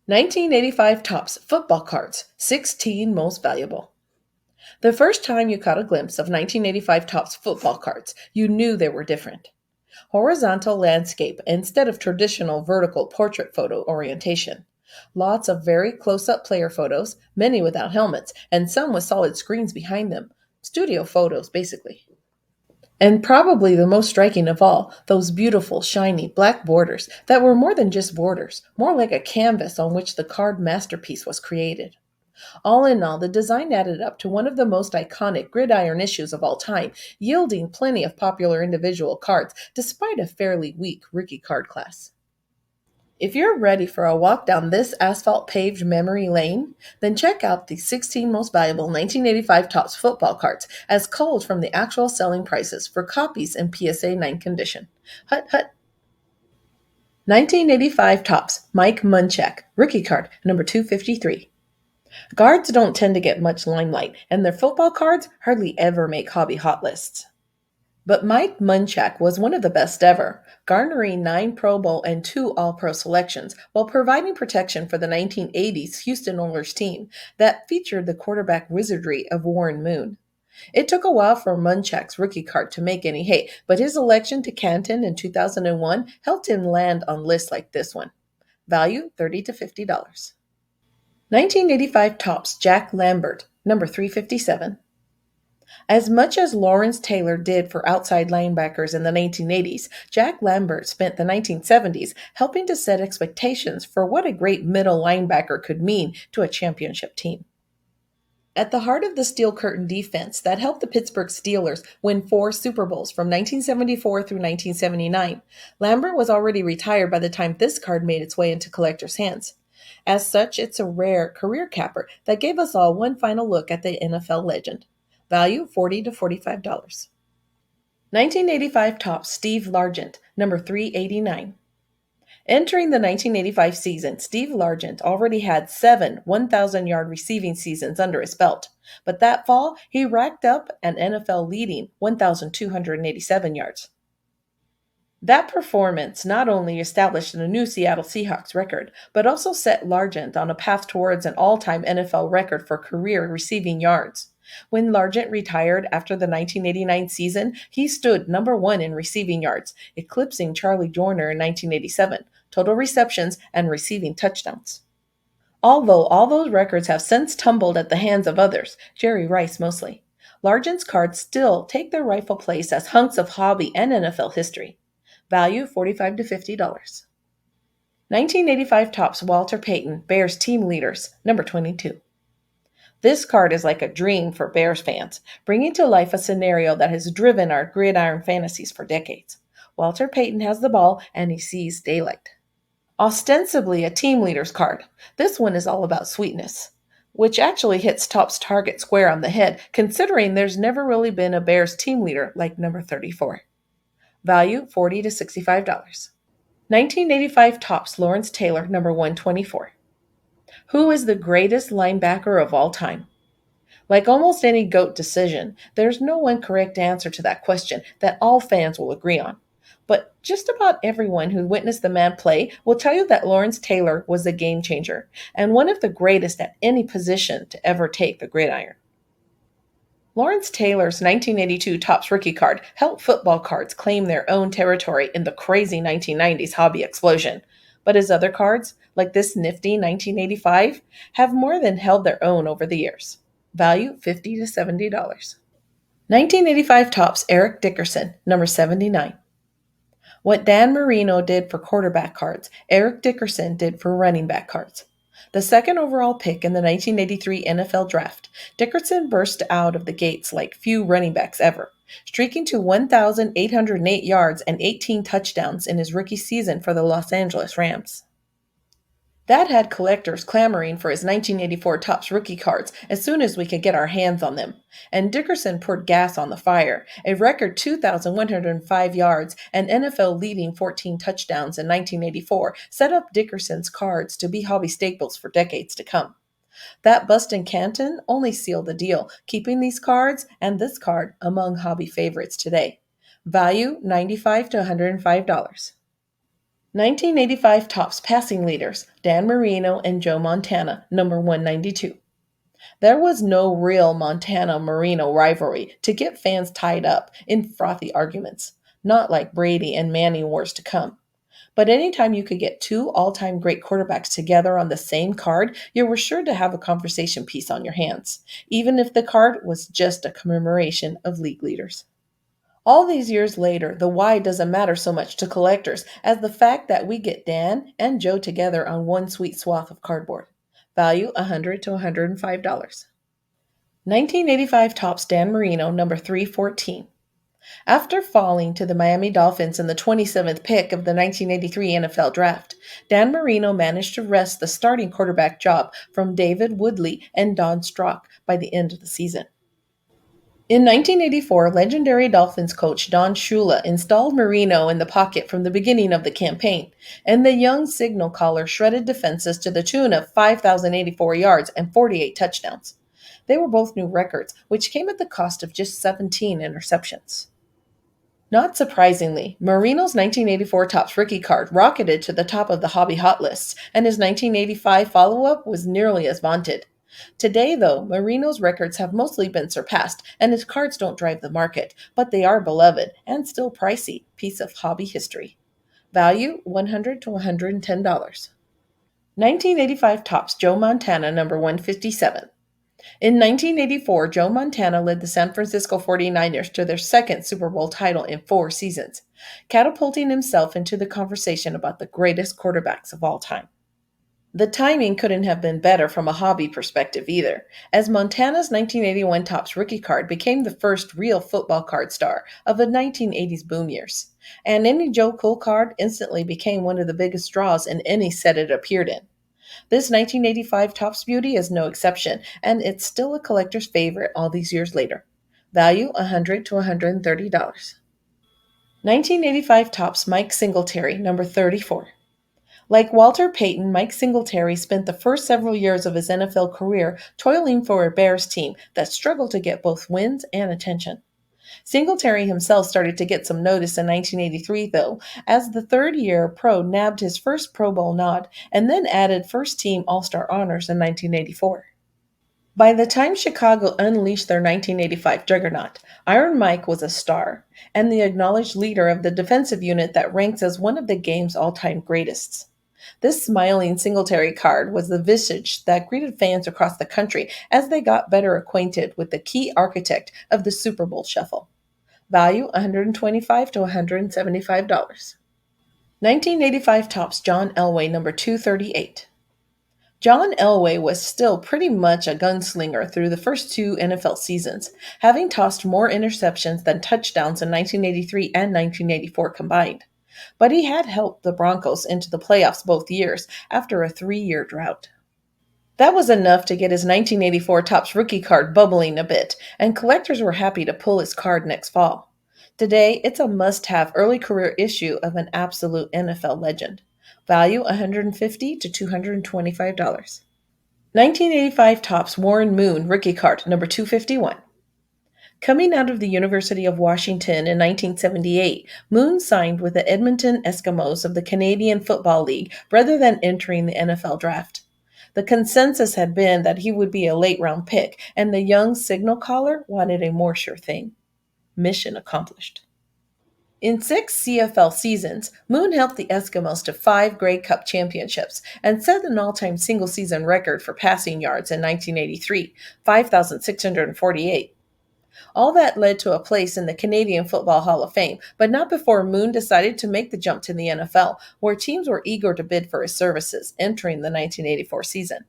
1985 Topps Football Cards, 16 Most Valuable. The first time you caught a glimpse of 1985 Topps football cards, you knew they were different. Horizontal landscape instead of traditional vertical portrait photo orientation. Lots of very close up player photos, many without helmets, and some with solid screens behind them. Studio photos, basically. And probably the most striking of all, those beautiful, shiny black borders that were more than just borders, more like a canvas on which the card masterpiece was created. All in all, the design added up to one of the most iconic gridiron issues of all time, yielding plenty of popular individual cards despite a fairly weak rookie card class. If you're ready for a walk down this asphalt paved memory lane, then check out the 16 most valuable 1985 Topps football cards as culled from the actual selling prices for copies in PSA 9 condition. Hut hut. 1985 Topps Mike Munchak, rookie card, number 253. Guards don't tend to get much limelight, and their football cards hardly ever make hobby hot lists. But Mike Munchak was one of the best ever, garnering 9 Pro Bowl and 2 All-Pro selections while providing protection for the 1980s Houston Oilers team that featured the quarterback wizardry of Warren Moon. It took a while for Munchak's rookie card to make any hay, but his election to Canton in 2001 helped him land on lists like this one. Value $30 to $50. 1985 Topps Jack Lambert, number 357. As much as Lawrence Taylor did for outside linebackers in the 1980s, Jack Lambert spent the 1970s helping to set expectations for what a great middle linebacker could mean to a championship team. At the heart of the Steel Curtain defense that helped the Pittsburgh Steelers win 4 Super Bowls from 1974 through 1979, Lambert was already retired by the time this card made its way into collectors' hands. As such, it's a rare career capper that gave us all one final look at the NFL legend. Value $40 to $45. 1985 Topps Steve Largent, number 389. Entering the 1985 season, Steve Largent already had 7 1,000-yard receiving seasons under his belt, but that fall he racked up an NFL-leading 1,287 yards. That performance not only established a new Seattle Seahawks record, but also set Largent on a path towards an all-time NFL record for career receiving yards. When Largent retired after the 1989 season, he stood number 1 in receiving yards, eclipsing Charlie Joiner in 1987, total receptions, and receiving touchdowns. Although all those records have since tumbled at the hands of others, Jerry Rice mostly, Largent's cards still take their rightful place as hunks of hobby and NFL history. Value $45 to $50. 1985 Topps Walter Payton, Bears team leaders, number 22. This card is like a dream for Bears fans, bringing to life a scenario that has driven our gridiron fantasies for decades. Walter Payton has the ball and he sees daylight. Ostensibly a team leader's card, this one is all about sweetness, which actually hits Topps target square on the head, considering there's never really been a Bears team leader like number 34. Value $40 to $65. 1985 Topps Lawrence Taylor, number 124. Who is the greatest linebacker of all time? Like almost any GOAT decision, there's no one correct answer to that question that all fans will agree on. But just about everyone who witnessed the man play will tell you that Lawrence Taylor was a game changer and one of the greatest at any position to ever take the gridiron. Lawrence Taylor's 1982 Topps rookie card helped football cards claim their own territory in the crazy 1990s hobby explosion. But his other cards, like this nifty 1985, have more than held their own over the years. Value $50 to $70. 1985 Topps Eric Dickerson, number 79. What Dan Marino did for quarterback cards, Eric Dickerson did for running back cards. The second overall pick in the 1983 NFL Draft, Dickerson burst out of the gates like few running backs ever, streaking to 1,808 yards and 18 touchdowns in his rookie season for the Los Angeles Rams. That had collectors clamoring for his 1984 Topps rookie cards as soon as we could get our hands on them, and Dickerson poured gas on the fire. A record 2,105 yards and NFL-leading 14 touchdowns in 1984 set up Dickerson's cards to be hobby staples for decades to come. That bust in Canton only sealed the deal, keeping these cards and this card among hobby favorites today. Value $95 to $105. 1985 Topps passing leaders Dan Marino and Joe Montana, number 192. There was no real Montana Marino rivalry to get fans tied up in frothy arguments, not like Brady and Manning wars to come. But anytime you could get two all time great quarterbacks together on the same card, you were sure to have a conversation piece on your hands, even if the card was just a commemoration of league leaders. All these years later, the why doesn't matter so much to collectors as the fact that we get Dan and Joe together on one sweet swath of cardboard. Value $100 to $105. 1985 Topps Dan Marino, number 314. After falling to the Miami Dolphins in the 27th pick of the 1983 NFL Draft, Dan Marino managed to wrest the starting quarterback job from David Woodley and Don Strock by the end of the season. In 1984, legendary Dolphins coach Don Shula installed Marino in the pocket from the beginning of the campaign, and the young signal caller shredded defenses to the tune of 5,084 yards and 48 touchdowns. They were both new records, which came at the cost of just 17 interceptions. Not surprisingly, Marino's 1984 Topps rookie card rocketed to the top of the hobby hot lists, and his 1985 follow-up was nearly as vaunted. Today, though, Marino's records have mostly been surpassed, and his cards don't drive the market, but they are beloved and still pricey piece of hobby history. Value $100 to $110. 1985 Topps Joe Montana, number 157. In 1984, Joe Montana led the San Francisco 49ers to their second Super Bowl title in 4 seasons, catapulting himself into the conversation about the greatest quarterbacks of all time. The timing couldn't have been better from a hobby perspective either, as Montana's 1981 Topps rookie card became the first real football card star of the 1980s boom years, and any Joe Cool card instantly became one of the biggest draws in any set it appeared in. This 1985 Topps beauty is no exception, and it's still a collector's favorite all these years later. Value $100 to $130. 1985 Topps Mike Singletary, number 34. Like Walter Payton, Mike Singletary spent the first several years of his NFL career toiling for a Bears team that struggled to get both wins and attention. Singletary himself started to get some notice in 1983, though, as the third-year pro nabbed his first Pro Bowl nod and then added first-team All-Star honors in 1984. By the time Chicago unleashed their 1985 juggernaut, Iron Mike was a star and the acknowledged leader of the defensive unit that ranks as one of the game's all-time greatest. This smiling Singletary card was the visage that greeted fans across the country as they got better acquainted with the key architect of the Super Bowl shuffle. Value $125 to $175. 1985 Topps John Elway, number 238. John Elway was still pretty much a gunslinger through the first 2 NFL seasons, having tossed more interceptions than touchdowns in 1983 and 1984 combined. But he had helped the Broncos into the playoffs both years after a 3-year drought. That was enough to get his 1984 Topps rookie card bubbling a bit, and collectors were happy to pull his card next fall. Today, it's a must-have early career issue of an absolute NFL legend. Value $150 to $225. 1985 Topps Warren Moon rookie card, number 251. Coming out of the University of Washington in 1978, Moon signed with the Edmonton Eskimos of the Canadian Football League rather than entering the NFL draft. The consensus had been that he would be a late-round pick, and the young signal caller wanted a more sure thing. Mission accomplished. In 6 CFL seasons, Moon helped the Eskimos to 5 Grey Cup championships and set an all-time single-season record for passing yards in 1983, 5,648. All that led to a place in the Canadian Football Hall of Fame, but not before Moon decided to make the jump to the NFL, where teams were eager to bid for his services entering the 1984 season.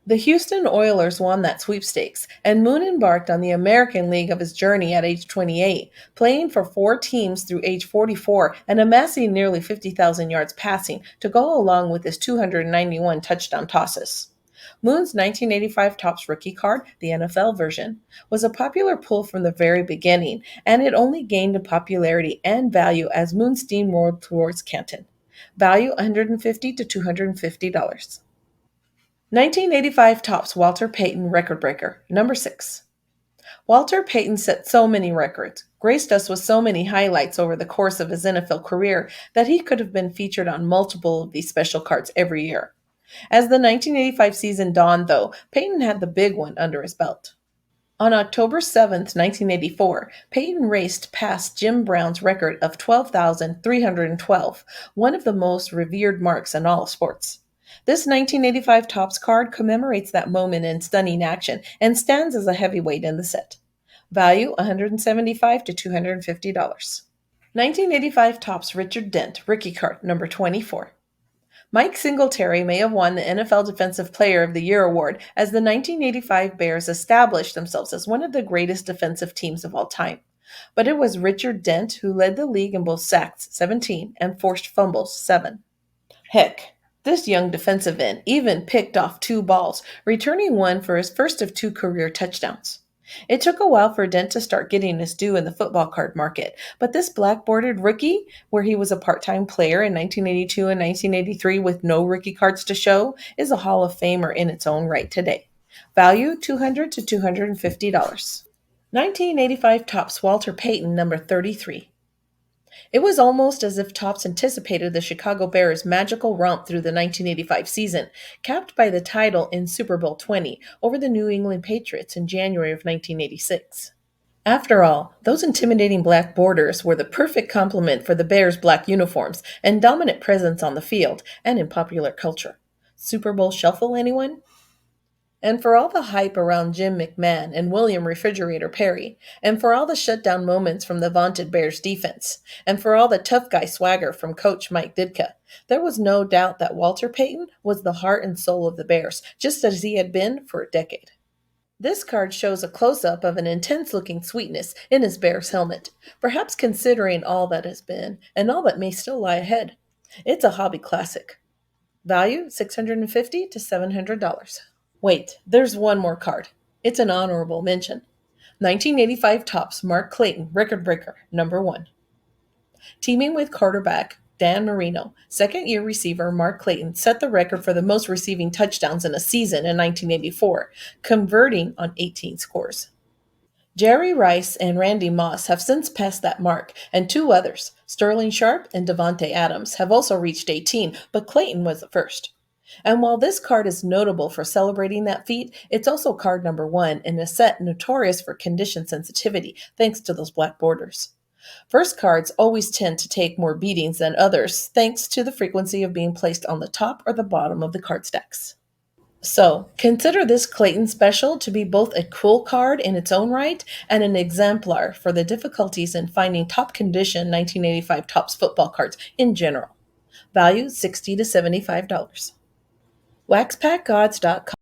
The Houston Oilers won that sweepstakes, and Moon embarked on the American League of his journey at age 28, playing for 4 teams through age 44 and amassing nearly 50,000 yards passing to go along with his 291 touchdown tosses. Moon's 1985 Topps rookie card, the NFL version, was a popular pull from the very beginning, and it only gained in popularity and value as Moon steamrolled towards Canton. Value $150 to $250. 1985 Topps Walter Payton record breaker, number 6. Walter Payton set so many records, graced us with so many highlights over the course of his NFL career that he could have been featured on multiple of these special cards every year. As the 1985 season dawned, though, Payton had the big one under his belt. On October 7th, 1984, Payton raced past Jim Brown's record of 12,312, one of the most revered marks in all sports. This 1985 Topps card commemorates that moment in stunning action and stands as a heavyweight in the set. Value $175 to $250. 1985 Topps Richard Dent, rookie card, number 24. Mike Singletary may have won the NFL Defensive Player of the Year award as the 1985 Bears established themselves as one of the greatest defensive teams of all time. But it was Richard Dent who led the league in both sacks, 17, and forced fumbles, 7. Heck, this young defensive end even picked off 2 balls, returning one for his first of 2 career touchdowns. It took a while for Dent to start getting his due in the football card market, but this black-bordered rookie, where he was a part-time player in 1982 and 1983 with no rookie cards to show, is a Hall of Famer in its own right today. Value $200 to $250. 1985 Topps Walter Payton, number 33. It was almost as if Topps anticipated the Chicago Bears' magical romp through the 1985 season, capped by the title in Super Bowl XX over the New England Patriots in January of 1986. After all, those intimidating black borders were the perfect complement for the Bears' black uniforms and dominant presence on the field and in popular culture. Super Bowl shuffle, anyone? And for all the hype around Jim McMahon and William Refrigerator Perry, and for all the shutdown moments from the vaunted Bears defense, and for all the tough guy swagger from Coach Mike Ditka, there was no doubt that Walter Payton was the heart and soul of the Bears, just as he had been for a decade. This card shows a close-up of an intense-looking sweetness in his Bears helmet, perhaps considering all that has been and all that may still lie ahead. It's a hobby classic. Value $650 to $700. Wait, there's one more card. It's an honorable mention. 1985 Topps Mark Clayton, record breaker, number 1. Teaming with quarterback Dan Marino, second-year receiver Mark Clayton set the record for the most receiving touchdowns in a season in 1984, converting on 18 scores. Jerry Rice and Randy Moss have since passed that mark, and 2 others, Sterling Sharp and Devontae Adams, have also reached 18, but Clayton was the first. And while this card is notable for celebrating that feat, it's also card number 1 in a set notorious for condition sensitivity, thanks to those black borders. First cards always tend to take more beatings than others, thanks to the frequency of being placed on the top or the bottom of the card stacks. So, consider this Clayton special to be both a cool card in its own right and an exemplar for the difficulties in finding top condition 1985 Topps football cards in general. Value $60 to $75. WaxPackGods.com